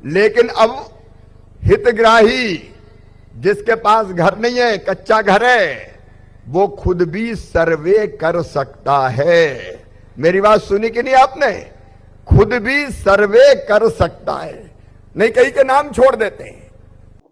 लेकिन अब हितग्राही जिसके पास घर नहीं है, कच्चा घर है, वो खुद भी सर्वे कर सकता है। मेरी बात सुनी कि नहीं आपने? खुद भी सर्वे कर सकता है, नहीं कहीं के नाम छोड़ देते हैं।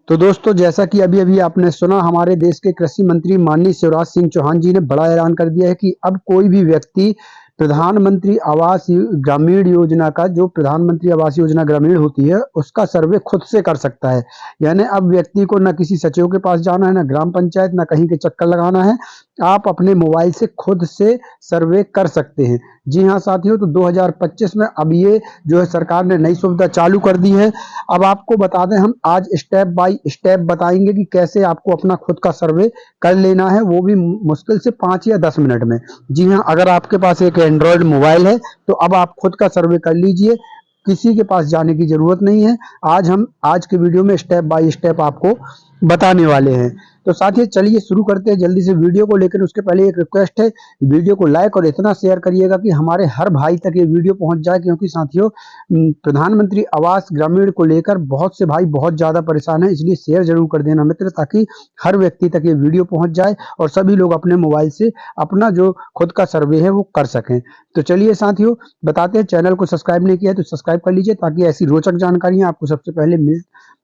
तो दोस्तों, जैसा कि अभी अभी आपने सुना, हमारे देश के कृषि मंत्री माननीय शिवराज सिंह चौहान जी ने बड़ा ऐलान कर दिया है कि अब कोई भी व्यक्ति प्रधानमंत्री आवास ग्रामीण योजना का, जो प्रधानमंत्री आवास योजना ग्रामीण होती है, उसका सर्वे खुद से कर सकता है। यानी अब व्यक्ति को न किसी सचिव के पास जाना है, न ग्राम पंचायत, न कहीं के चक्कर लगाना है। आप अपने मोबाइल से खुद से सर्वे कर सकते हैं। जी हाँ साथियों, तो 2025 में अब ये जो है सरकार ने नई सुविधा चालू कर दी है। अब आपको बता दें, हम आज स्टेप बाय स्टेप बताएंगे कि कैसे आपको अपना खुद का सर्वे कर लेना है, वो भी मुश्किल से 5 या 10 मिनट में। जी हाँ, अगर आपके पास एक एंड्रॉयड मोबाइल है तो अब आप खुद का सर्वे कर लीजिए, किसी के पास जाने की जरूरत नहीं है। आज के वीडियो में स्टेप बाय स्टेप आपको बताने वाले हैं। तो साथियों, चलिए शुरू करते हैं जल्दी से वीडियो को। लेकिन उसके पहले एक रिक्वेस्ट है, वीडियो को लाइक और इतना शेयर करिएगा कि हमारे हर भाई तक ये वीडियो पहुंच जाए, क्योंकि साथियों प्रधानमंत्री आवास ग्रामीण को लेकर बहुत से भाई बहुत ज्यादा परेशान है। इसलिए शेयर जरूर कर देना मित्र, ताकि हर व्यक्ति तक ये वीडियो पहुंच जाए और सभी लोग अपने मोबाइल से अपना जो खुद का सर्वे है वो कर सकें। तो चलिए साथियों बताते हैं। चैनल को सब्सक्राइब नहीं किया है तो सब्सक्राइब कर लीजिए, ताकि ऐसी रोचक जानकारियां आपको सबसे पहले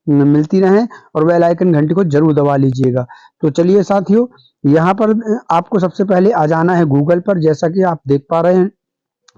मिलती रहें, और बेल आइकन घंटी को जरूर दबा लीजिएगा। तो चलिए साथियों, यहाँ पर आपको सबसे पहले आ जाना है गूगल पर। जैसा कि आप देख पा रहे हैं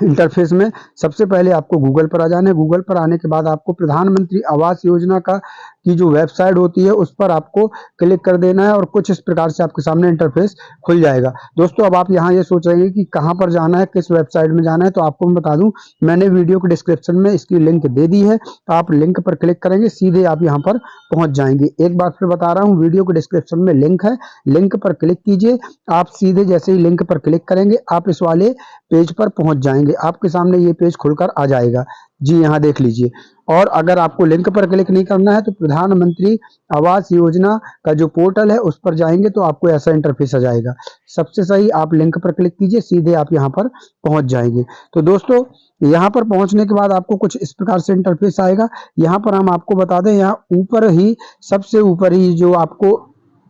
इंटरफेस में, सबसे पहले आपको गूगल पर आ जाना है। गूगल पर आने के बाद आपको प्रधानमंत्री आवास योजना की जो वेबसाइट होती है उस पर आपको क्लिक कर देना है, और कुछ इस प्रकार से आपके सामने इंटरफेस खुल जाएगा। दोस्तों, अब आप यहाँ ये सोच रहे हैं कि कहाँ पर जाना है, किस वेबसाइट में जाना है, तो आपको मैं बता दूं, मैंने वीडियो के डिस्क्रिप्शन में इसकी लिंक दे दी है। आप लिंक पर क्लिक करेंगे, सीधे आप यहाँ पर पहुंच जाएंगे। एक बार फिर बता रहा हूँ, वीडियो के डिस्क्रिप्शन में लिंक है, लिंक पर क्लिक कीजिए। आप सीधे जैसे ही लिंक पर क्लिक करेंगे, आप इस वाले पेज पर पहुंच जाएंगे। आपके सामने ये पेज खुलकर आ जाएगा। जी यहाँ देख लीजिए। और अगर आपको लिंक पर क्लिक नहीं करना है तो प्रधानमंत्री आवास योजना का जो पोर्टल है उस पर जाएंगे तो आपको ऐसा इंटरफेस आ जाएगा। सबसे सही, आप लिंक पर क्लिक कीजिए, सीधे आप यहाँ पर पहुंच जाएंगे। तो दोस्तों, यहाँ पर पहुंचने के बाद आपको कुछ इस प्रकार से इंटरफेस आएगा। यहाँ पर हम आपको बता दें, यहाँ ऊपर ही, सबसे ऊपर ही जो आपको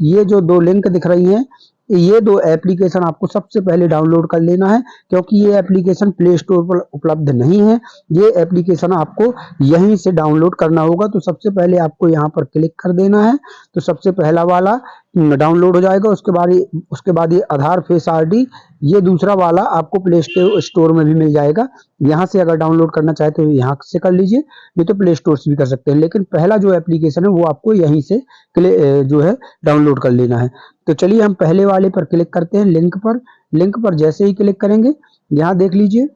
ये जो 2 लिंक दिख रही हैं, ये 2 एप्लीकेशन आपको सबसे पहले डाउनलोड कर लेना है, क्योंकि ये एप्लीकेशन प्ले स्टोर पर उपलब्ध नहीं है। ये एप्लीकेशन आपको यहीं से डाउनलोड करना होगा। तो सबसे पहले आपको यहाँ पर क्लिक कर देना है, तो सबसे पहला वाला डाउनलोड हो जाएगा। उसके बाद ये आधार फेस आईडी, ये दूसरा वाला आपको प्ले स्टोर में भी मिल जाएगा। यहाँ से अगर डाउनलोड करना चाहे तो यहाँ से कर लीजिए, नहीं तो प्ले स्टोर से भी कर सकते हैं। लेकिन पहला जो एप्लीकेशन है वो आपको यहीं से जो है डाउनलोड कर लेना है। तो चलिए हम पहले वाले पर क्लिक करते हैं, लिंक पर। लिंक पर जैसे ही क्लिक करेंगे, यहाँ देख लीजिए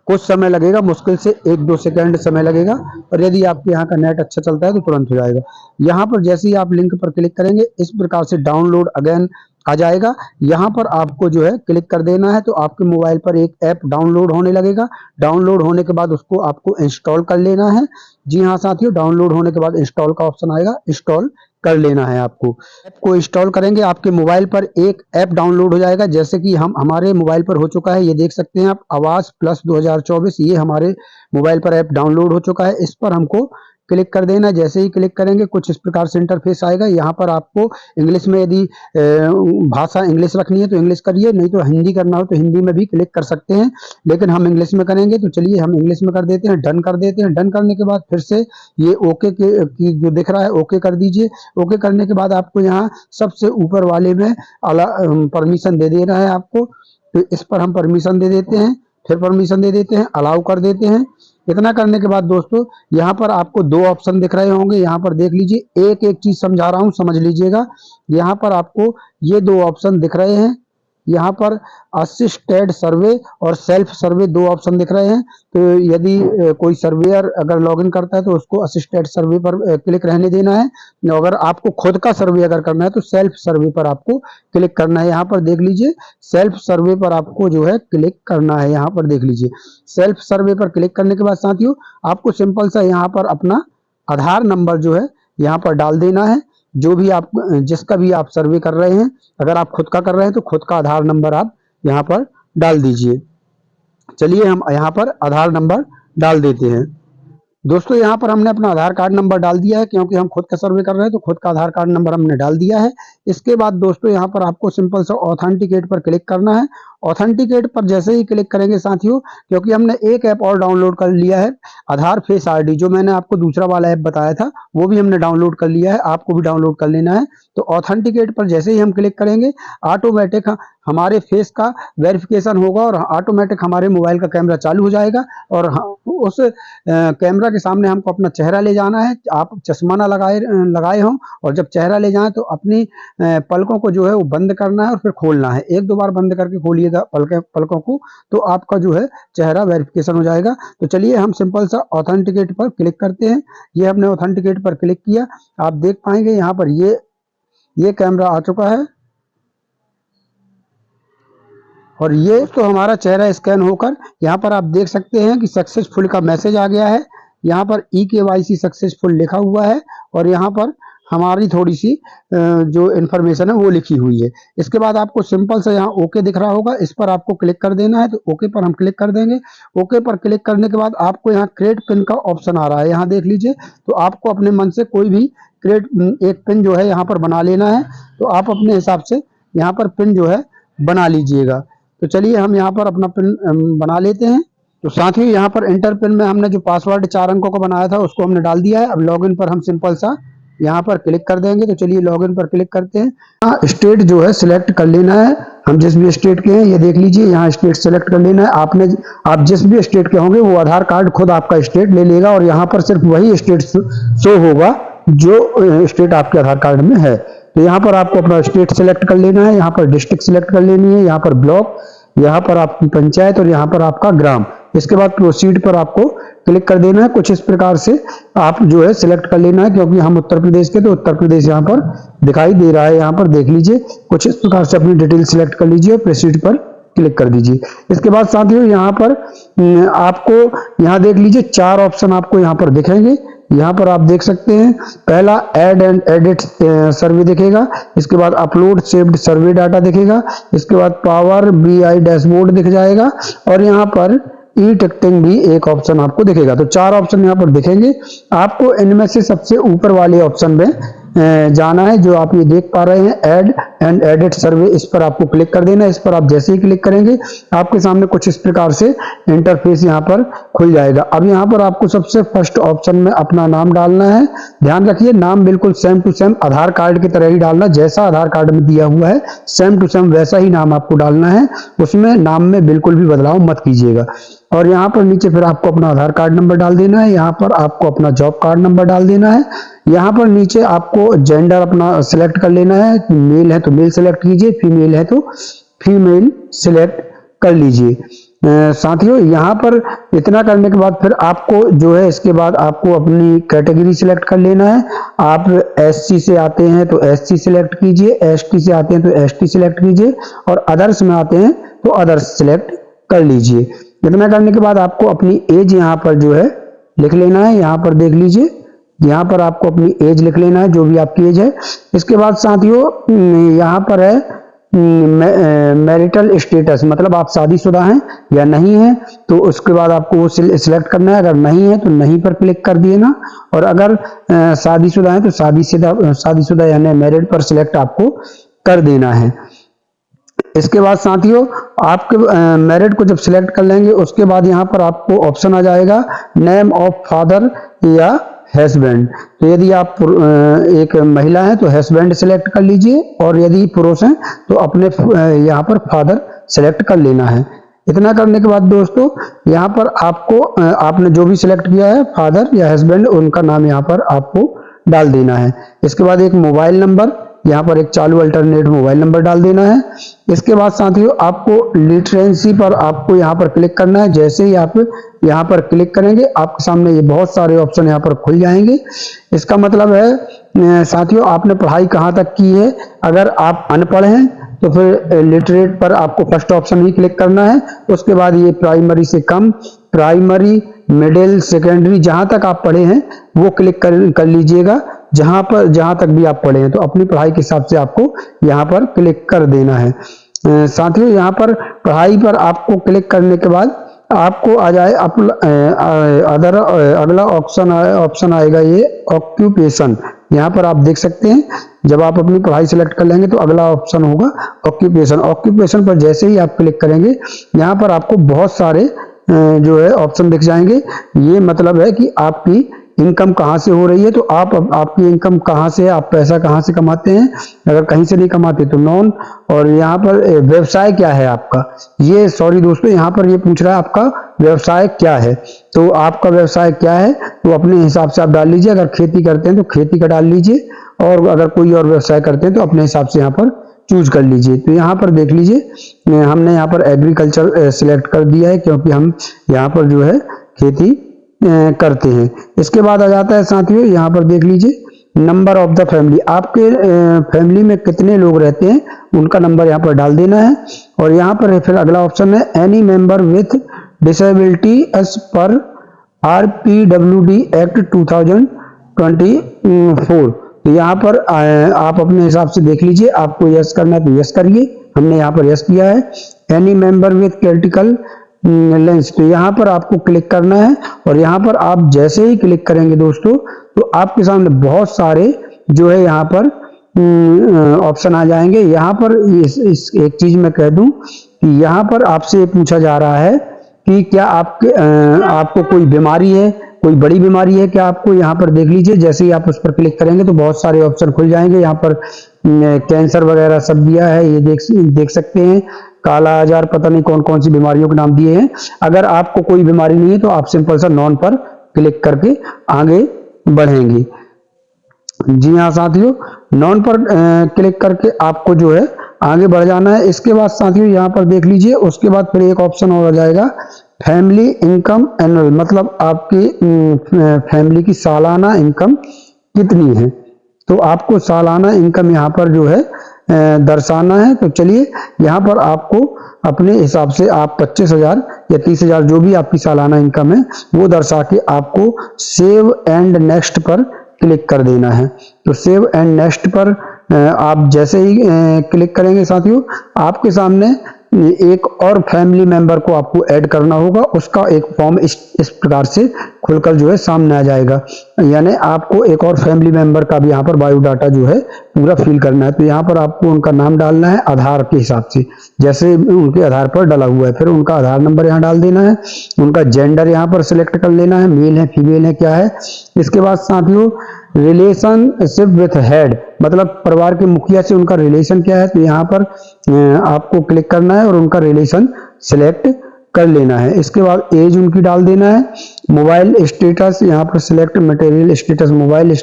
कुछ समय लगेगा, मुश्किल से 1-2 सेकंड समय लगेगा, और यदि आपके यहाँ का नेट अच्छा चलता है तो तुरंत हो जाएगा। यहाँ पर जैसे ही आप लिंक पर क्लिक करेंगे, इस प्रकार से डाउनलोड अगेन आ जाएगा। यहाँ पर आपको जो है क्लिक कर देना है, तो आपके मोबाइल पर एक ऐप डाउनलोड होने लगेगा। डाउनलोड होने के बाद उसको आपको इंस्टॉल कर लेना है। जी हाँ साथियों, डाउनलोड होने के बाद इंस्टॉल का ऑप्शन आएगा, इंस्टॉल कर लेना है आपको। ऐप को इंस्टॉल करेंगे, आपके मोबाइल पर एक ऐप डाउनलोड हो जाएगा, जैसे कि हमारे मोबाइल पर हो चुका है। ये देख सकते हैं आप, आवास प्लस 2024, ये हमारे मोबाइल पर ऐप डाउनलोड हो चुका है। इस पर हमको क्लिक कर देना। जैसे ही क्लिक करेंगे, कुछ इस प्रकार से इंटरफेस आएगा। यहाँ पर आपको इंग्लिश में, यदि भाषा इंग्लिश रखनी है तो इंग्लिश करिए, नहीं तो हिंदी करना हो तो हिंदी में भी क्लिक कर सकते हैं, लेकिन हम इंग्लिश में करेंगे। तो चलिए हम इंग्लिश में कर देते हैं, डन कर देते हैं। डन करने के बाद फिर से ये ओके की जो दिख रहा है, ओके कर दीजिए। ओके करने के बाद आपको यहाँ सबसे ऊपर वाले में परमिशन दे देना है आपको। तो इस पर हम परमिशन दे देते हैं, फिर परमिशन दे देते हैं, अलाउ कर देते हैं। इतना करने के बाद दोस्तों, यहाँ पर आपको 2 ऑप्शन दिख रहे होंगे। यहाँ पर देख लीजिए, एक एक चीज समझा रहा हूँ, समझ लीजिएगा। यहाँ पर आपको ये 2 ऑप्शन दिख रहे हैं। यहाँ पर असिस्टेड सर्वे और सेल्फ सर्वे 2 ऑप्शन दिख रहे हैं। तो यदि कोई सर्वेयर अगर लॉगिन करता है तो उसको असिस्टेड सर्वे पर क्लिक रहने देना है। अगर आपको खुद का सर्वे अगर करना है तो सेल्फ सर्वे पर आपको क्लिक करना है। यहाँ पर देख लीजिए, सेल्फ सर्वे पर आपको जो है क्लिक करना है। यहाँ पर देख लीजिए, सेल्फ सर्वे पर क्लिक करने के बाद साथियों, आपको सिंपल सा यहाँ पर अपना आधार नंबर जो है यहाँ पर डाल देना है। जो भी आप, जिसका भी आप सर्वे कर रहे हैं, अगर आप खुद का कर रहे हैं तो खुद का आधार नंबर आप यहाँ पर डाल दीजिए। चलिए हम यहाँ पर आधार नंबर डाल देते हैं। दोस्तों यहाँ पर हमने अपना आधार कार्ड नंबर डाल दिया है, क्योंकि हम खुद का सर्वे कर रहे हैं तो खुद का आधार कार्ड नंबर हमने डाल दिया है। इसके बाद दोस्तों यहाँ पर आपको सिंपल सा ऑथेंटिकेट पर क्लिक करना है। ऑथेंटिकेट पर जैसे ही क्लिक करेंगे साथियों, क्योंकि हमने एक ऐप और डाउनलोड कर लिया है, आधार फेस आईडी, जो मैंने आपको दूसरा वाला ऐप बताया था वो भी हमने डाउनलोड कर लिया है, आपको भी डाउनलोड कर लेना है। तो ऑथेंटिकेट पर जैसे ही हम क्लिक करेंगे, ऑटोमेटिक हमारे फेस का वेरिफिकेशन होगा और ऑटोमेटिक हमारे मोबाइल का कैमरा चालू हो जाएगा और उस कैमरा के सामने हमको अपना चेहरा ले जाना है। आप चश्मा ना लगाए हों, और जब चेहरा ले जाएं तो अपनी पलकों को जो है वो बंद करना है और फिर खोलना है। एक दो बार बंद करके खोलिएगा पलकों को, तो आपका जो है चेहरा वेरिफिकेशन हो जाएगा। तो चलिए हम सिंपल सा ऑथेंटिकेट पर क्लिक करते हैं। ये हमने ऑथेंटिकेट पर क्लिक किया, आप देख पाएंगे यहाँ पर ये कैमरा आ चुका है और ये तो हमारा चेहरा स्कैन होकर यहाँ पर आप देख सकते हैं कि सक्सेसफुल का मैसेज आ गया है। यहाँ पर eKYC सक्सेसफुल लिखा हुआ है और यहाँ पर हमारी थोड़ी सी जो इन्फॉर्मेशन है वो लिखी हुई है। इसके बाद आपको सिंपल से यहाँ ओके दिख रहा होगा, इस पर आपको क्लिक कर देना है। तो ओके पर हम क्लिक कर देंगे। ओके पर क्लिक करने के बाद आपको यहाँ क्रिएट पिन का ऑप्शन आ रहा है, यहाँ देख लीजिए। तो आपको अपने मन से कोई भी एक पिन जो है यहाँ पर बना लेना है। तो आप अपने हिसाब से यहाँ पर पिन जो है बना लीजिएगा। तो चलिए हम यहाँ पर अपना पिन बना लेते हैं। तो साथ ही यहाँ पर इंटर पिन में हमने जो पासवर्ड 4 अंकों का बनाया था उसको हमने डाल दिया है। अब लॉगिन पर हम सिंपल सा यहाँ पर क्लिक कर देंगे। तो चलिए लॉगिन पर क्लिक करते हैं। स्टेट जो है सिलेक्ट कर लेना है, हम जिस भी स्टेट के हैं ये देख लीजिए, यहाँ स्टेट सिलेक्ट कर लेना है। आप जिस भी स्टेट के होंगे वो आधार कार्ड खुद आपका स्टेट ले लेगा और यहाँ पर सिर्फ वही स्टेट शो होगा जो स्टेट आपके आधार कार्ड में है। तो यहाँ पर आपको अपना स्टेट सिलेक्ट कर लेना है, यहाँ पर डिस्ट्रिक्ट सिलेक्ट कर लेनी है, यहाँ पर ब्लॉक, यहाँ पर आपकी पंचायत और यहाँ पर आपका ग्राम। इसके बाद प्रोसीड पर आपको क्लिक कर देना है। कुछ इस प्रकार से आप जो है सिलेक्ट कर लेना है, क्योंकि हम उत्तर प्रदेश के तो उत्तर प्रदेश यहाँ पर दिखाई दे रहा है। यहाँ पर देख लीजिए, कुछ इस प्रकार से अपनी डिटेल सिलेक्ट कर लीजिए और प्रोसीड पर क्लिक कर दीजिए। इसके बाद साथियों यहाँ पर आपको यहाँ देख लीजिए 4 ऑप्शन आपको यहाँ पर दिखेंगे। यहाँ पर आप देख सकते हैं, पहला ऐड एंड एडिट सर्वे दिखेगा, इसके बाद अपलोड सेव्ड सर्वे डाटा दिखेगा, इसके बाद पावर BI डैशबोर्ड दिख जाएगा और यहाँ पर ई टिकटिंग भी एक ऑप्शन आपको दिखेगा। तो 4 ऑप्शन यहाँ पर दिखेंगे। आपको इनमें से सबसे ऊपर वाले ऑप्शन में जाना है, जो आप ये देख पा रहे हैं ऐड एंड एडिट सर्वे, इस पर आपको क्लिक कर देना है। इस पर आप जैसे ही क्लिक करेंगे आपके सामने कुछ इस प्रकार से इंटरफेस यहाँ पर खुल जाएगा। अब यहाँ पर आपको सबसे फर्स्ट ऑप्शन में अपना नाम डालना है। ध्यान रखिए, नाम बिल्कुल same to same Aadhaar card की तरह ही डालना, जैसा आधार कार्ड में दिया हुआ है सेम टू सेम वैसा ही नाम आपको डालना है, उसमें नाम में बिल्कुल भी बदलाव मत कीजिएगा। और यहाँ पर नीचे फिर आपको अपना आधार कार्ड नंबर डाल देना है, यहाँ पर आपको अपना जॉब कार्ड नंबर डाल देना है। यहाँ पर नीचे आपको जेंडर अपना सिलेक्ट कर लेना है, मेल है तो मेल सिलेक्ट कीजिए, फीमेल है तो फीमेल सिलेक्ट कर लीजिए। साथियों यहाँ पर इतना करने के बाद फिर आपको जो है इसके बाद आपको अपनी कैटेगरी सिलेक्ट कर लेना है। आप SC से आते हैं तो SC सिलेक्ट कीजिए, ST से आते हैं तो ST सिलेक्ट कीजिए और अदर्स में आते हैं तो अदर्स सिलेक्ट कर लीजिए। इतना करने के बाद आपको अपनी एज यहाँ पर जो है लिख लेना है। यहाँ पर देख लीजिए, यहाँ पर आपको अपनी एज लिख लेना है, जो भी आपकी एज है। इसके बाद साथियों यहाँ पर है मैरिटल स्टेटस, मतलब आप शादीशुदा हैं या नहीं हैं, तो उसके बाद आपको वो सिलेक्ट करना है। अगर नहीं है तो नहीं पर क्लिक कर दिए ना, और अगर शादीशुदा है तो शादीशुदा यानी मैरिड पर सिलेक्ट आपको कर देना है। इसके बाद साथियों आपके मैरिड को जब सिलेक्ट कर लेंगे उसके बाद यहाँ पर आपको ऑप्शन आ जाएगा नेम ऑफ फादर या हस्बैंड। तो यदि आप एक महिला है तो हस्बैंड सिलेक्ट कर लीजिए और यदि पुरुष हैं तो अपने यहाँ पर फादर सिलेक्ट कर लेना है। इतना करने के बाद दोस्तों यहाँ पर आपको आपने जो भी सिलेक्ट किया है फादर या हस्बैंड, उनका नाम यहाँ पर आपको डाल देना है। इसके बाद एक मोबाइल नंबर, यहाँ पर एक चालू अल्टरनेट मोबाइल नंबर डाल देना है। इसके बाद साथियों आपको लिटरेसी पर आपको यहाँ पर क्लिक करना है। जैसे ही आप यहाँ पर क्लिक करेंगे आपके सामने ये बहुत सारे ऑप्शन यहाँ पर खुल जाएंगे। इसका मतलब है साथियों आपने पढ़ाई कहाँ तक की है। अगर आप अनपढ़ हैं तो फिर लिटरेट पर आपको फर्स्ट ऑप्शन ही क्लिक करना है। उसके बाद ये प्राइमरी से कम, प्राइमरी, मिडिल, सेकेंडरी, जहां तक आप पढ़े हैं वो क्लिक कर लीजिएगा। जहां तक भी आप पढ़े हैं तो अपनी पढ़ाई के हिसाब से आपको यहाँ पर क्लिक कर देना है। साथियों यहाँ पर पढ़ाई पर आपको क्लिक करने के बाद आपको आ जाए अदर अगला ऑप्शन आएगा ये ऑक्यूपेशन। यहाँ पर आप देख सकते हैं, जब आप अपनी पढ़ाई सेलेक्ट कर लेंगे तो अगला ऑप्शन होगा ऑक्यूपेशन। ऑक्यूपेशन पर जैसे ही आप क्लिक करेंगे, यहाँ पर आपको बहुत सारे जो है ऑप्शन दिख जाएंगे। ये मतलब है कि आपकी इनकम कहाँ से हो रही है, तो आपकी इनकम कहाँ से है, आप पैसा कहाँ से कमाते हैं। अगर कहीं से नहीं कमाते तो नॉन। और यहाँ पर व्यवसाय क्या है आपका, ये सॉरी दोस्तों, यहाँ पर ये पूछ रहा है आपका व्यवसाय क्या है। तो आपका व्यवसाय क्या है तो अपने हिसाब से आप डाल लीजिए। अगर खेती करते हैं तो खेती का डाल लीजिए, और अगर कोई और व्यवसाय करते हैं तो अपने हिसाब से यहाँ पर चूज कर लीजिए। तो यहाँ पर देख लीजिए, हमने यहाँ पर एग्रीकल्चर सिलेक्ट कर दिया है, क्योंकि हम यहाँ पर जो है खेती करते हैं। इसके बाद आ जाता है साथियों, यहाँ पर देख लीजिए नंबर ऑफ द फैमिली, आपके फैमिली में कितने लोग रहते हैं उनका नंबर यहाँ पर डाल देना है। और यहाँ पर फिर अगला ऑप्शन है any member with disability as per RPWD act 2024। तो यहाँ पर आप अपने हिसाब से देख लीजिए, आपको यस करना है तो यस करिए। हमने यहाँ पर यस किया है। Any member with critical lens, तो यहाँ पर आपको क्लिक करना है। और यहाँ पर आप जैसे ही क्लिक करेंगे दोस्तों, तो आपके सामने बहुत सारे जो है यहाँ पर ऑप्शन आ जाएंगे। यहाँ पर इस एक चीज मैं कह दूं कि यहाँ पर आपसे पूछा जा रहा है कि क्या आपको कोई बीमारी है, कोई बड़ी बीमारी है क्या आपको। यहाँ पर देख लीजिए, जैसे ही आप उस पर क्लिक करेंगे तो बहुत सारे ऑप्शन खुल जाएंगे। यहाँ पर कैंसर वगैरह सब दिया है, ये देख सकते हैं। काला आजार, पता नहीं कौन कौन सी बीमारियों के नाम दिए हैं। अगर आपको कोई बीमारी नहीं है तो आप सिंपल सा नॉन पर क्लिक करके आगे बढ़ेंगे। जी हाँ साथियों, नॉन पर क्लिक करके आपको जो है आगे बढ़ जाना है। इसके बाद साथियों यहाँ पर देख लीजिए, उसके बाद फिर एक ऑप्शन और आ जाएगा फैमिली इनकम एनुअल, मतलब आपकी फैमिली की सालाना इनकम कितनी है। तो आपको सालाना इनकम यहाँ पर जो है दर्शाना है। तो चलिए यहाँ पर आपको अपने हिसाब से आप 25,000 या 30,000 जो भी आपकी सालाना इनकम है वो दर्शा के आपको सेव एंड नेक्स्ट पर क्लिक कर देना है। तो सेव एंड नेक्स्ट पर आप जैसे ही क्लिक करेंगे साथियों, आपके सामने एक और फैमिली मेंबर को आपको ऐड करना होगा। उसका एक फॉर्म इस प्रकार से खुलकर जो है सामने आ जाएगा। यानी आपको एक और फैमिली मेंबर का भी यहाँ पर बायोडाटा जो है पूरा फिल करना है। तो यहाँ पर आपको उनका नाम डालना है आधार के हिसाब से, जैसे उनके आधार पर डाला हुआ है। फिर उनका आधार नंबर यहाँ डाल देना है। उनका जेंडर यहाँ पर सिलेक्ट कर लेना है, मेल है फीमेल है क्या है। इसके बाद साथियों रिलेशनशिप विथ हेड, मतलब परिवार के मुखिया से उनका रिलेशन क्या है। तो यहाँ पर आपको क्लिक करना है और उनका रिलेशन सिलेक्ट कर लेना है। इसके बाद एज उनकी डाल देना है। मोबाइल स्टेटस यहाँ पर select material status, mobile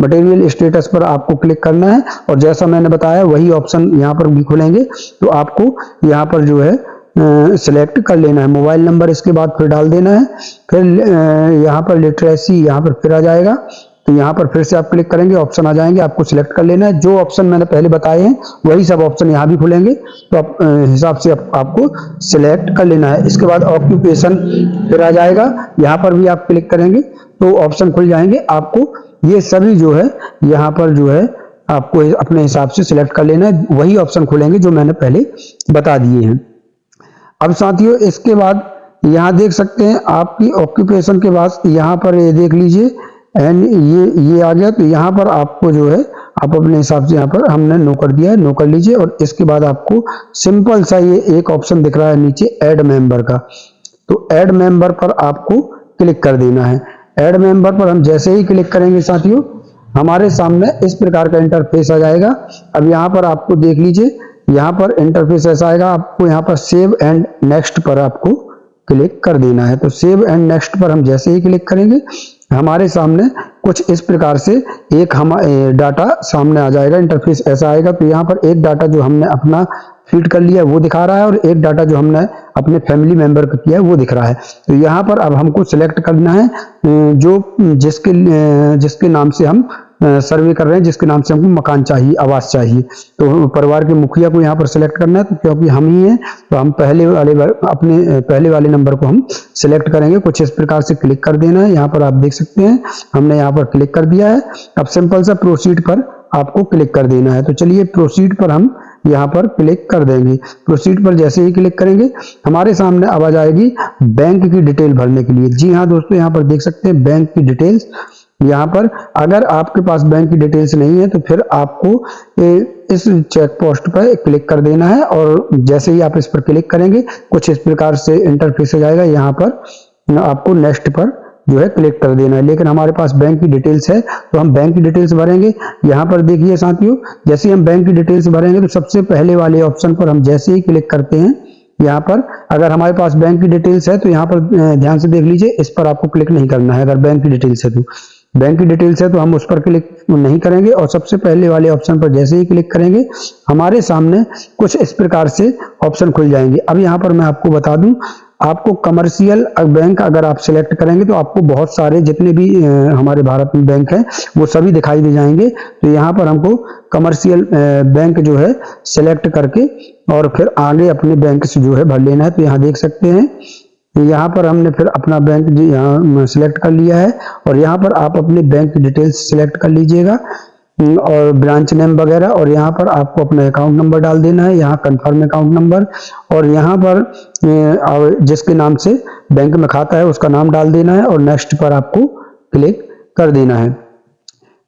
material status पर आपको क्लिक करना है। और जैसा मैंने बताया वही ऑप्शन यहाँ पर भी खुलेंगे, तो आपको यहाँ पर जो है सिलेक्ट कर लेना है। मोबाइल नंबर इसके बाद फिर डाल देना है। फिर यहाँ पर लिटरेसी यहाँ पर फिर आ जाएगा। तो यहाँ पर फिर से आप क्लिक करेंगे, ऑप्शन आ जाएंगे, आपको सिलेक्ट कर लेना है। जो ऑप्शन मैंने पहले बताए हैं वही सब ऑप्शन यहाँ भी खुलेंगे, तो आप हिसाब से आपको सिलेक्ट कर लेना है। इसके बाद ऑक्यूपेशन फिर आ जाएगा, यहाँ पर भी आप क्लिक करेंगे तो ऑप्शन खुल जाएंगे। आपको ये सभी जो है यहाँ पर जो है आपको अपने हिसाब से सिलेक्ट कर लेना है। वही ऑप्शन खुलेंगे जो मैंने पहले बता दिए हैं। अब साथियों इसके बाद यहाँ देख सकते हैं आपकी ऑक्यूपेशन के बाद यहाँ पर ये देख लीजिए एंड ये आ गया। तो यहाँ पर आपको जो है आप अपने हिसाब से यहाँ पर हमने नो कर दिया है, नो कर लीजिए। और इसके बाद आपको सिंपल सा ये एक ऑप्शन दिख रहा है नीचे ऐड मेंबर का, तो ऐड मेंबर पर आपको क्लिक कर देना है। ऐड मेंबर पर हम जैसे ही क्लिक करेंगे साथियों, हमारे सामने इस प्रकार का इंटरफेस आ जाएगा। अब यहाँ पर आपको देख लीजिए, यहाँ पर इंटरफेस ऐसा आएगा। आपको यहाँ पर सेव एंड नेक्स्ट पर आपको क्लिक कर देना है। तो सेव एंड नेक्स्ट पर हम जैसे ही क्लिक करेंगे, हमारे सामने कुछ इस प्रकार से एक डाटा सामने आ जाएगा। इंटरफेस ऐसा आएगा। तो यहाँ पर एक डाटा जो हमने अपना फीड कर लिया वो दिखा रहा है, और एक डाटा जो हमने अपने फैमिली मेंबर का किया है वो दिख रहा है। तो यहाँ पर अब हमको सिलेक्ट करना है जो जिसके नाम से हम सर्वे कर रहे हैं, जिसके नाम से हमको मकान चाहिए, आवास चाहिए। तो परिवार के मुखिया को यहाँ पर सिलेक्ट करना है। तो क्योंकि हम ही हैं तो हम अपने पहले वाले नंबर को हम सिलेक्ट करेंगे। कुछ इस प्रकार से क्लिक कर देना है। यहाँ पर आप देख सकते हैं हमने यहाँ पर क्लिक कर दिया है। अब सिंपल सा प्रोसीड पर आपको क्लिक कर देना है। तो चलिए प्रोसीड पर हम यहाँ पर क्लिक कर देंगे। प्रोसीड पर जैसे ही क्लिक करेंगे हमारे सामने आवाज आएगी बैंक की डिटेल भरने के लिए। जी हाँ दोस्तों, यहाँ पर देख सकते हैं बैंक की डिटेल्स। यहाँ पर अगर आपके पास बैंक की डिटेल्स नहीं है तो फिर आपको इस चेक पोस्ट पर क्लिक कर देना है, और जैसे ही आप इस पर क्लिक करेंगे कुछ इस प्रकार से इंटरफेस आ जाएगा। यहाँ पर आपको नेक्स्ट पर जो है क्लिक कर देना है। लेकिन हमारे पास बैंक की डिटेल्स है तो हम बैंक की डिटेल्स भरेंगे। यहाँ पर देखिए साथियों, जैसे ही हम बैंक की डिटेल्स भरेंगे तो सबसे पहले वाले ऑप्शन पर हम जैसे ही क्लिक करते हैं, यहाँ पर अगर हमारे पास बैंक की डिटेल्स है तो यहाँ पर ध्यान से देख लीजिए, इस पर आपको क्लिक नहीं करना है। अगर बैंक की डिटेल्स है तो बैंक की डिटेल्स है तो हम उस पर क्लिक नहीं करेंगे, और सबसे पहले वाले ऑप्शन पर जैसे ही क्लिक करेंगे हमारे सामने कुछ इस प्रकार से ऑप्शन खुल जाएंगे। अब यहाँ पर मैं आपको बता दूं, आपको कमर्शियल बैंक अगर आप सिलेक्ट करेंगे तो आपको बहुत सारे जितने भी हमारे भारत में बैंक हैं वो सभी दिखाई दे जाएंगे। तो यहाँ पर हमको कमर्शियल बैंक जो है सिलेक्ट करके और फिर आगे अपने बैंक से जो है भर लेना है। तो यहाँ देख सकते हैं, यहाँ पर हमने फिर अपना बैंक जी यहाँ सिलेक्ट कर लिया है, और यहाँ पर आप अपने बैंक की डिटेल्स सिलेक्ट कर लीजिएगा और ब्रांच नेम वगैरह, और यहाँ पर आपको अपना अकाउंट नंबर डाल देना है, यहाँ कंफर्म अकाउंट नंबर, और यहाँ पर जिसके नाम से बैंक में खाता है उसका नाम डाल देना है, और नेक्स्ट पर आपको क्लिक कर देना है।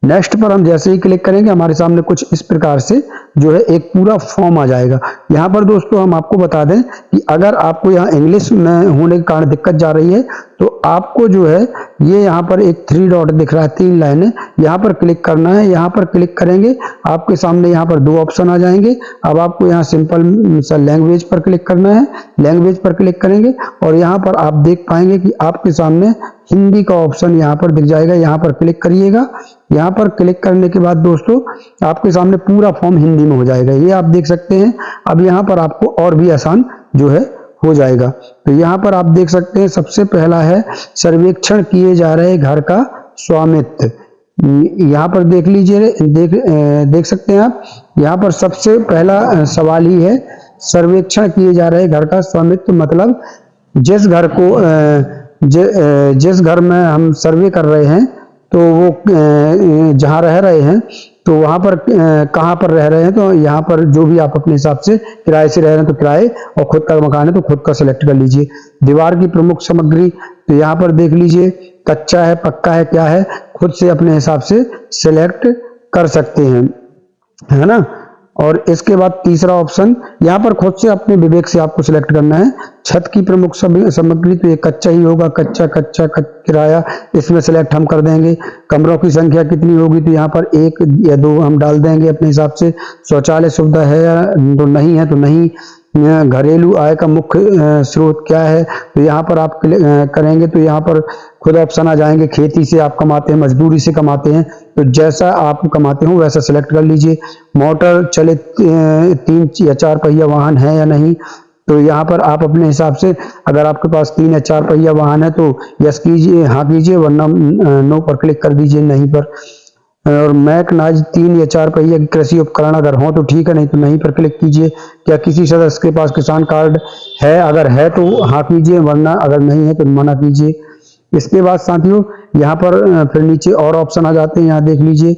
नेक्स्ट पर हम जैसे ही क्लिक करेंगे हमारे सामने कुछ इस प्रकार से जो है एक पूरा फॉर्म आ जाएगा। यहाँ पर दोस्तों हम आपको बता दें कि अगर आपको यहाँ इंग्लिश में होने के कारण दिक्कत जा रही है तो आपको जो है ये यहाँ पर एक 3 डॉट दिख रहा है, 3 लाइनें, यहाँ पर क्लिक करना है। यहाँ पर क्लिक करेंगे आपके सामने यहाँ पर 2 ऑप्शन आ जाएंगे। अब आपको यहाँ सिंपल लैंग्वेज पर क्लिक करना है, लैंग्वेज पर क्लिक करेंगे और यहाँ पर आप देख पाएंगे कि आपके सामने हिंदी का ऑप्शन यहाँ पर दिख जाएगा। यहाँ पर क्लिक करिएगा। यहाँ पर क्लिक करने के बाद दोस्तों आपके सामने पूरा फॉर्म हिंदी में हो जाएगा, ये आप देख सकते हैं। अब यहाँ पर आपको और भी आसान जो है हो जाएगा। तो यहाँ पर आप देख सकते हैं सबसे पहला है सर्वेक्षण किए जा रहे घर का स्वामित्व। यहाँ पर देख लीजिए, देख सकते हैं आप, यहाँ पर सबसे पहला सवाल ही है सर्वेक्षण किए जा रहे घर का स्वामित्व, मतलब जिस घर को जिस घर में हम सर्वे कर रहे हैं तो वो जहाँ रह रहे हैं तो वहाँ पर कहाँ पर रह रहे हैं, तो यहाँ पर जो भी आप अपने हिसाब से किराए से रह रहे हैं तो किराए, और खुद का मकान है तो खुद का सिलेक्ट कर लीजिए। दीवार की प्रमुख सामग्री, तो यहाँ पर देख लीजिए कच्चा है, पक्का है, क्या है, खुद से अपने हिसाब से सिलेक्ट कर सकते हैं, है ना। और इसके बाद तीसरा ऑप्शन यहाँ पर खुद से अपने विवेक से आपको सिलेक्ट करना है। छत की प्रमुख सामग्री, तो ये कच्चा ही होगा, कच्चा किराया, इसमें सिलेक्ट हम कर देंगे। कमरों की संख्या कितनी होगी, तो यहाँ पर 1 या 2 हम डाल देंगे अपने हिसाब से। शौचालय सुविधा है या तो नहीं है तो नहीं। घरेलू आय का मुख्य स्रोत क्या है, तो यहाँ पर आप करेंगे तो यहाँ पर खुद ऑप्शन आ जाएंगे। खेती से आप कमाते हैं, मजदूरी से कमाते हैं, तो जैसा आप कमाते हो वैसा सिलेक्ट कर लीजिए। मोटर चलित 3 या 4 पहिया वाहन है या नहीं, तो यहाँ पर आप अपने हिसाब से, अगर आपके पास 3 या 4 पहिया वाहन है तो यस कीजिए, हाँ कीजिए, वरना नो पर क्लिक कर दीजिए, नहीं पर। और मैकनाइज्ड 3 या 4 पहिया की कृषि उपकरण अगर हो तो ठीक है, नहीं तो नहीं पर क्लिक कीजिए। क्या किसी सदस्य के पास किसान कार्ड है, अगर है तो हाँ कीजिए, वरना अगर नहीं है तो मना कीजिए। इसके बाद साथियों यहाँ पर फिर नीचे और ऑप्शन आ जाते हैं, यहाँ देख लीजिए।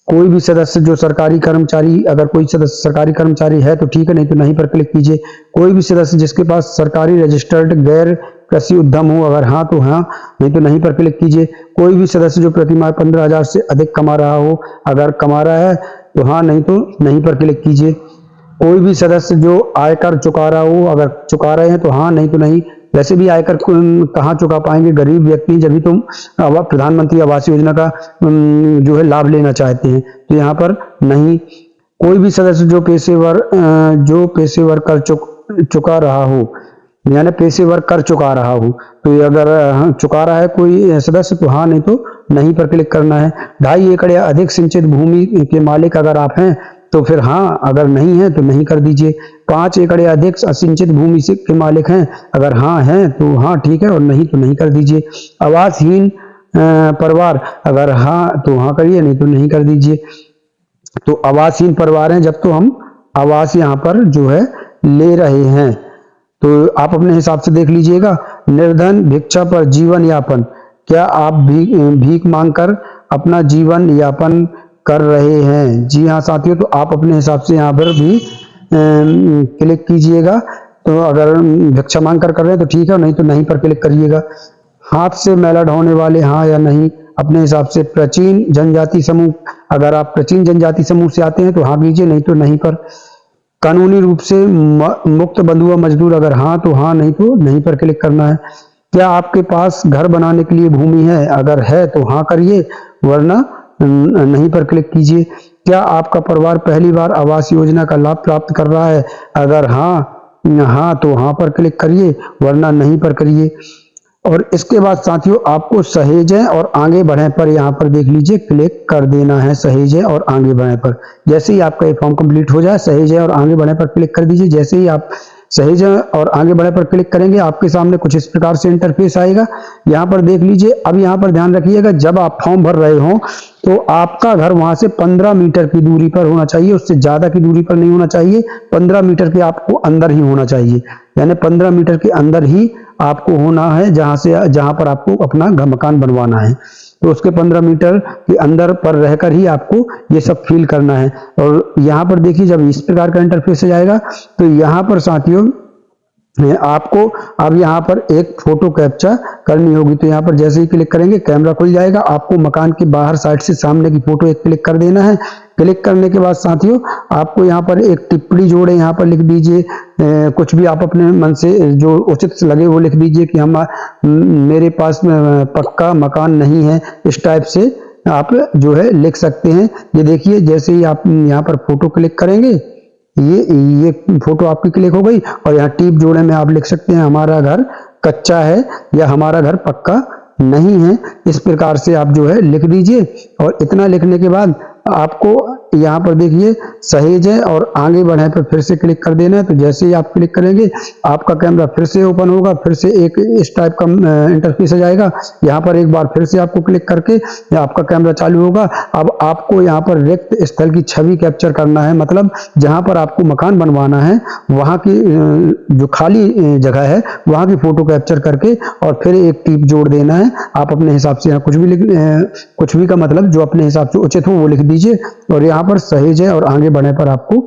कोई भी सदस्य जो सरकारी कर्मचारी, अगर कोई सदस्य सरकारी कर्मचारी है तो ठीक है, नहीं तो नहीं पर क्लिक कीजिए। कोई भी सदस्य जिसके पास सरकारी रजिस्टर्ड गैर कृषि उद्यम हो, अगर हाँ तो हाँ, नहीं तो नहीं पर क्लिक कीजिए। कोई भी सदस्य जो प्रति माह 15,000 से अधिक कमा रहा हो, अगर कमा रहा है तो हाँ, नहीं तो नहीं पर क्लिक कीजिए। कोई भी सदस्य जो आयकर चुका रहा हो, अगर चुका रहे हैं तो हाँ, नहीं तो नहीं। वैसे भी आयकर कहाँ चुका पाएंगे, गरीब व्यक्ति जब तो प्रधानमंत्री आवास योजना का जो है लाभ लेना चाहते हैं, तो यहाँ पर नहीं। कोई भी सदस्य जो पेशेवर कर चुका रहा हो, यानी पेशेवर कर चुका रहा हो, तो ये अगर चुका रहा है कोई सदस्य तो हाँ, नहीं तो नहीं पर क्लिक करना है। 2.5 एकड़ या अधिक सिंचित भूमि के मालिक अगर आप हैं तो फिर हाँ, अगर नहीं है तो नहीं कर दीजिए। 5 एकड़ या अधिक असिंचित भूमि से के मालिक हैं, अगर हाँ हैं तो हाँ ठीक है, और नहीं तो नहीं कर दीजिए। आवासहीन परिवार, अगर हाँ तो हाँ करिए, नहीं तो नहीं कर दीजिए। तो आवासहीन परिवार हैं जब तो हम आवास यहाँ पर जो है ले रहे हैं, तो आप अपने हिसाब से देख लीजिएगा। निर्धन भिक्षा पर जीवन यापन, क्या आप भीख मांगकर अपना जीवन यापन कर रहे हैं? जी हाँ साथियों, तो आप अपने हिसाब से यहाँ पर भी क्लिक कीजिएगा। तो अगर भिक्षा मांग कर रहे हैं तो ठीक है, नहीं तो नहीं पर क्लिक करिएगा। हाथ से मैला ढोने वाले हाँ या नहीं अपने हिसाब से। प्राचीन जनजाति समूह, अगर आप प्राचीन जनजाति समूह से आते हैं तो हाँ कीजिए, नहीं तो नहीं पर। कानूनी रूप से मुक्त बंधुआ मजदूर, अगर हाँ तो हाँ, नहीं तो नहीं पर क्लिक करना है। क्या आपके पास घर बनाने के लिए भूमि है, अगर है तो हाँ करिए, वरना नहीं पर क्लिक कीजिए। क्या आपका परिवार पहली बार आवास योजना का लाभ प्राप्त कर रहा है, अगर हाँ तो हाँ पर क्लिक करिए, वरना नहीं पर करिए। और इसके बाद साथियों आपको सहेजें और आगे बढ़ें पर यहाँ पर देख लीजिए क्लिक कर देना है, सहेजें और आगे बढ़ें पर। जैसे ही आपका ये फॉर्म कंप्लीट हो जाए, सहेजें और आगे बढ़ें पर क्लिक कर दीजिए। जैसे ही आप सहेजें और आगे बढ़े पर क्लिक करेंगे, आपके सामने कुछ इस प्रकार से इंटरफेस आएगा। यहाँ पर देख लीजिए। अब यहाँ पर ध्यान रखिएगा, जब आप फॉर्म भर रहे हो तो आपका घर वहां से 15 मीटर की दूरी पर होना चाहिए, उससे ज्यादा की दूरी पर नहीं होना चाहिए। 15 मीटर के आपको अंदर ही होना चाहिए, यानी 15 मीटर के अंदर ही आपको होना है, जहां पर आपको अपना मकान बनवाना है। तो उसके 15 मीटर के अंदर पर रहकर ही आपको ये सब फिल करना है। और यहाँ पर देखिए, जब इस प्रकार का इंटरफेस आ जाएगा तो यहाँ पर साथियों आपको अब यहाँ पर एक फोटो कैप्चर करनी होगी। तो यहाँ पर जैसे ही क्लिक करेंगे कैमरा खुल जाएगा। आपको मकान की बाहर साइड से सामने की फोटो एक क्लिक कर देना है। क्लिक करने के बाद साथियों आपको यहाँ पर एक टिप्पणी जोड़े, यहाँ पर लिख दीजिए कुछ भी आप अपने मन से जो उचित लगे वो लिख दीजिए कि मेरे पास पक्का मकान नहीं है। इस टाइप से आप जो है लिख सकते हैं। ये देखिए, जैसे ही आप यहाँ पर फोटो क्लिक करेंगे, ये फोटो आपकी क्लिक हो गई और यहाँ टिप जोड़े में आप लिख सकते हैं हमारा घर कच्चा है या हमारा घर पक्का नहीं है। इस प्रकार से आप जो है लिख दीजिए। और इतना लिखने के बाद आपको यहाँ पर देखिए सहेजें और आगे बढ़े पर फिर से क्लिक कर देना है। तो जैसे ही आप क्लिक करेंगे आपका कैमरा फिर से ओपन होगा, फिर से एक इस टाइप का इंटरफेस आ जाएगा। यहाँ पर एक बार फिर से आपको क्लिक करके आपका कैमरा चालू होगा। अब आपको यहाँ पर रिक्त स्थल की छवि कैप्चर करना है, मतलब जहाँ पर आपको मकान बनवाना है वहाँ की जो खाली जगह है वहाँ की फोटो कैप्चर करके और फिर एक टिप जोड़ देना है। आप अपने हिसाब से यहाँ कुछ भी का मतलब जो अपने हिसाब से उचित हो वो लिख दीजिए और यहाँ पर सहेजें और आगे बढ़ने पर आपको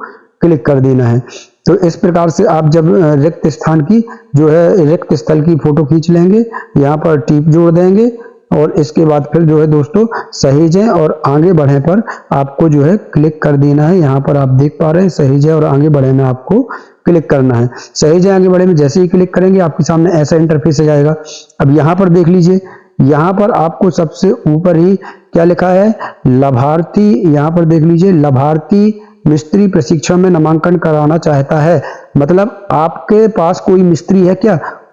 क्लिक कर देना है। तो इस प्रकार से आप जब रिक्त स्थान की जो है रिक्त स्थल की फोटो खींच लेंगे, यहाँ पर टिप जोड़ देंगे और इसके बाद फिर जो है दोस्तों सहेजें और आगे बढ़े पर आपको जो है क्लिक कर देना है। यहाँ पर आप देख पा रहे हैं सहेजें और आगे बढ़े में आपको क्लिक करना है। सहेजें आगे बढ़े में जैसे ही क्लिक करेंगे आपके सामने ऐसा इंटरफेस आ जाएगा। अब यहाँ पर देख लीजिए, यहाँ पर आपको सबसे ऊपर ही क्या लिखा है, लाभार्थी। यहाँ पर देख लीजिए, लाभार्थी मिस्त्री प्रशिक्षण में नामांकन कराना चाहता है। मतलब आपके पास कोई मिस्त्री है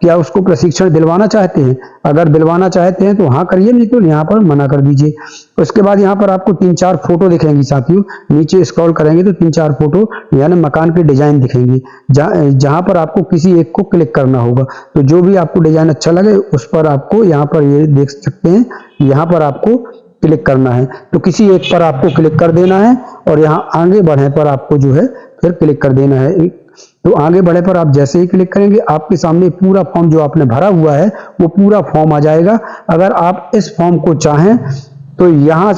क्या उसको प्रशिक्षण दिलवाना चाहते हैं? अगर दिलवाना चाहते हैं तो हाँ करिए, नहीं तो यहाँ पर मना कर दीजिए। उसके बाद यहाँ पर आपको 3-4 फोटो दिखेंगी साथियों। नीचे स्क्रॉल करेंगे तो 3-4 फोटो यानी मकान के डिजाइन दिखेंगी, जहां पर आपको किसी एक को क्लिक करना होगा। तो जो भी आपको डिजाइन अच्छा लगे उस पर आपको यहाँ पर ये देख सकते हैं, यहाँ पर आपको क्लिक करना है। तो किसी एक पर आपको क्लिक कर देना है और यहाँ आगे बढ़े पर आपको जो है फिर क्लिक कर देना है। तो आगे बढ़े पर आप जैसे ही क्लिक करेंगे आपके सामने पूरा फॉर्म जो आपने भरा हुआ है वो पूरा फॉर्म आ जाएगा। अगर आप इस फॉर्म को चाहें तो यहाँ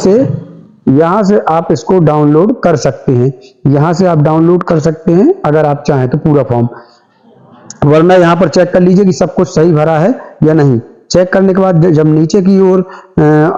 से आप इसको डाउनलोड कर सकते हैं। यहाँ से आप डाउनलोड कर सकते हैं अगर आप चाहें तो पूरा फॉर्म, वरना यहाँ पर चेक कर लीजिए कि सब कुछ सही भरा है या नहीं। चेक करने के बाद जब नीचे की ओर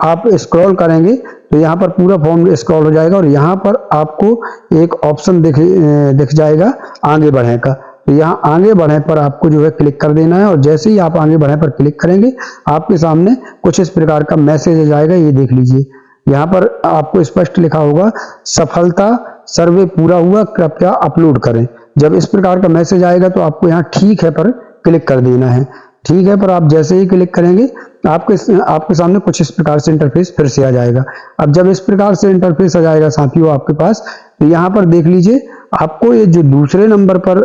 आप स्क्रॉल करेंगे तो यहाँ पर पूरा फॉर्म स्क्रॉल हो जाएगा और यहाँ पर आपको एक ऑप्शन दिख जाएगा आगे बढ़ने का। तो यहाँ आगे बढ़े पर आपको जो है क्लिक कर देना है और जैसे ही आप आगे बढ़े पर क्लिक करेंगे आपके सामने कुछ इस प्रकार का मैसेज आ जाएगा। ये देख लीजिए, यहाँ पर आपको स्पष्ट लिखा होगा सफलता सर्वे पूरा हुआ, कृपया अपलोड करें। जब इस प्रकार का मैसेज आएगा तो आपको यहाँ ठीक है पर क्लिक कर देना है। ठीक है पर आप जैसे ही क्लिक करेंगे आपके सामने कुछ इस प्रकार से इंटरफेस फिर से आ जाएगा। अब जब इस प्रकार से इंटरफेस आ जाएगा साथियों आपके पास, तो यहाँ पर देख लीजिए आपको ये जो दूसरे नंबर पर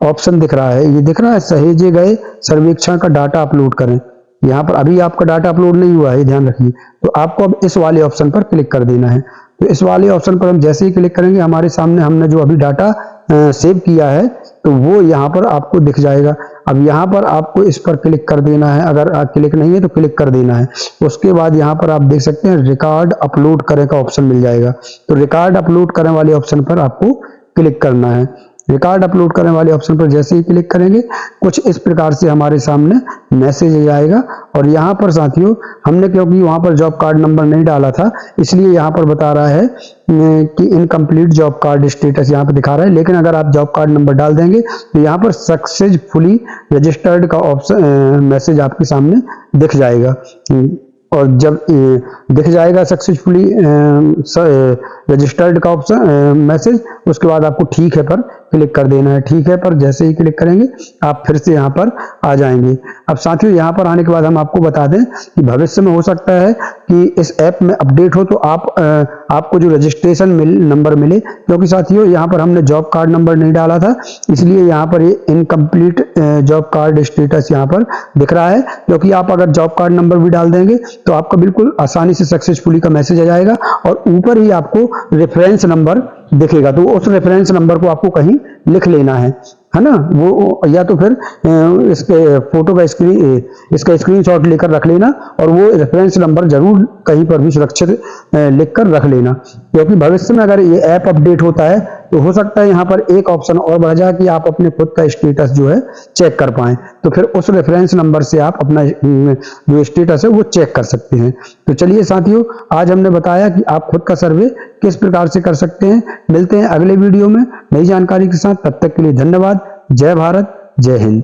ऑप्शन दिख रहा है, ये दिख रहा है सहेजे गए सर्वेक्षण का डाटा अपलोड करें। यहाँ पर अभी आपका डाटा अपलोड नहीं हुआ है, ध्यान रखिए। तो आपको अब इस वाले ऑप्शन पर क्लिक कर देना है। तो इस वाले ऑप्शन पर हम जैसे ही क्लिक करेंगे हमारे सामने हमने जो अभी डाटा सेव किया है तो वो यहाँ पर आपको दिख जाएगा। अब यहाँ पर आपको इस पर क्लिक कर देना है, अगर क्लिक नहीं है तो क्लिक कर देना है। उसके बाद यहाँ पर आप देख सकते हैं रिकॉर्ड अपलोड करें का ऑप्शन मिल जाएगा। तो रिकॉर्ड अपलोड करें वाले ऑप्शन पर आपको क्लिक करना है। रिकॉर्ड अपलोड करने वाले ऑप्शन पर जैसे ही क्लिक करेंगे कुछ इस प्रकार से हमारे सामने मैसेज आएगा। और यहाँ पर साथियों हमने क्योंकि वहाँ पर जॉब कार्ड नंबर नहीं डाला था इसलिए यहाँ पर बता रहा है कि इनकम्प्लीट जॉब कार्ड स्टेटस यहाँ पर दिखा रहा है। लेकिन अगर आप जॉब कार्ड नंबर डाल देंगे तो यहाँ पर सक्सेसफुली रजिस्टर्ड का ऑप्शन मैसेज आपके सामने दिख जाएगा। और जब दिख जाएगा सक्सेसफुली रजिस्टर्ड का ऑप्शन मैसेज, उसके बाद आपको ठीक है पर क्लिक कर देना है। ठीक है पर जैसे ही क्लिक करेंगे आप फिर से यहाँ पर आ जाएंगे। अब साथियों यहाँ पर आने के बाद हम आपको बता दें कि भविष्य में हो सकता है कि इस ऐप में अपडेट हो तो आपको जो रजिस्ट्रेशन नंबर मिले, क्योंकि साथियों यहाँ पर हमने जॉब कार्ड नंबर नहीं डाला था इसलिए यहाँ पर ये इनकम्प्लीट जॉब कार्ड स्टेटस यहाँ पर दिख रहा है। क्योंकि आप अगर जॉब कार्ड नंबर भी डाल देंगे तो आपका बिल्कुल आसानी से सक्सेसफुली का मैसेज आ जाएगा और ऊपर ही आपको रेफरेंस नंबर दिखेगा। तो उस रेफरेंस नंबर को आपको कहीं लिख लेना है ना, वो या तो फिर इसके फोटो का इसका स्क्रीनशॉट लेकर रख लेना और वो रेफरेंस नंबर जरूर कहीं पर भी सुरक्षित लिखकर रख लेना। क्योंकि भविष्य में अगर ये ऐप अपडेट होता है तो हो सकता है यहाँ पर एक ऑप्शन और बढ़ जाए कि आप अपने खुद का स्टेटस जो है चेक कर पाएं, तो फिर उस रेफरेंस नंबर से आप अपना जो स्टेटस है वो चेक कर सकते हैं। तो चलिए साथियों, आज हमने बताया कि आप खुद का सर्वे किस प्रकार से कर सकते हैं। मिलते हैं अगले वीडियो में नई जानकारी के साथ, तब तक के लिए धन्यवाद। जय भारत, जय हिंद।